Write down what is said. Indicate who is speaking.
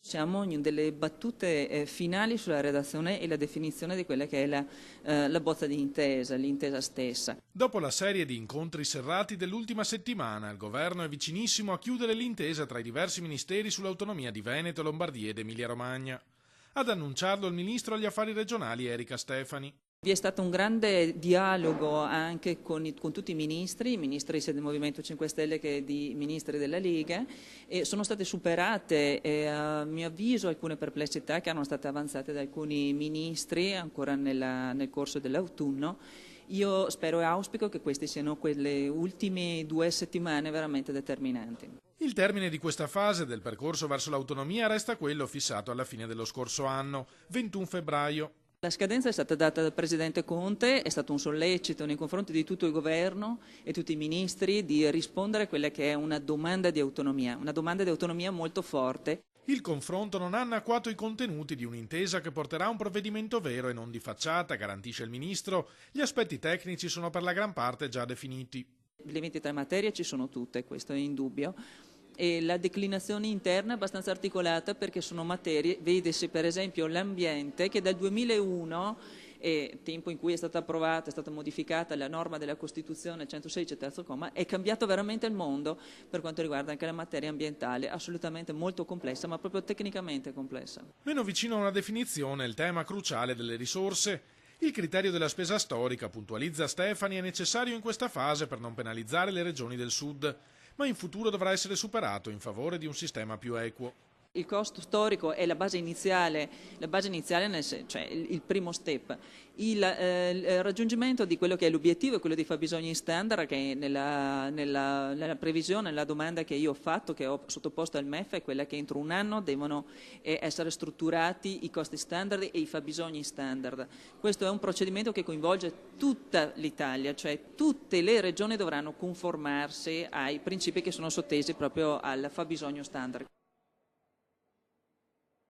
Speaker 1: Siamo in delle battute finali sulla redazione e la definizione di quella che è la bozza di intesa, l'intesa stessa.
Speaker 2: Dopo la serie di incontri serrati dell'ultima settimana, il governo è vicinissimo a chiudere l'intesa tra i diversi ministeri sull'autonomia di Veneto, Lombardia ed Emilia-Romagna. Ad annunciarlo il ministro agli affari regionali Erika Stefani.
Speaker 1: Vi è stato un grande dialogo anche con tutti i ministri sia del Movimento 5 Stelle che di ministri della Lega, e sono state superate, a mio avviso, alcune perplessità che erano state avanzate da alcuni ministri ancora nel corso dell'autunno. Io spero e auspico che queste siano quelle ultime 2 settimane veramente determinanti.
Speaker 2: Il termine di questa fase del percorso verso l'autonomia resta quello fissato alla fine dello scorso anno, 21 febbraio.
Speaker 1: La scadenza è stata data dal Presidente Conte, è stato un sollecito nei confronti di tutto il Governo e tutti i ministri di rispondere a quella che è una domanda di autonomia molto forte.
Speaker 2: Il confronto non ha annacquato i contenuti di un'intesa che porterà a un provvedimento vero e non di facciata, garantisce il Ministro. Gli aspetti tecnici sono per la gran parte già definiti.
Speaker 1: Le 23 materie ci sono tutte, questo è indubbio. E la declinazione interna è abbastanza articolata perché sono materie, vedesi per esempio l'ambiente, che dal 2001, tempo in cui è stata approvata, è stata modificata la norma della Costituzione 116 terzo comma, è cambiato veramente il mondo per quanto riguarda anche la materia ambientale, assolutamente molto complessa, ma proprio tecnicamente complessa.
Speaker 2: Meno vicino a una definizione il tema cruciale delle risorse. Il criterio della spesa storica, puntualizza Stefani, è necessario in questa fase per non penalizzare le regioni del sud, ma in futuro dovrà essere superato in favore di un sistema più equo.
Speaker 1: Il costo storico è la base iniziale cioè il primo step. Il raggiungimento di quello che è l'obiettivo è quello dei fabbisogni standard, che nella previsione, nella domanda che io ho fatto, che ho sottoposto al MEF, è quella che entro un anno devono essere strutturati i costi standard e i fabbisogni standard. Questo è un procedimento che coinvolge tutta l'Italia, cioè tutte le regioni dovranno conformarsi ai principi che sono sottesi proprio al fabbisogno standard.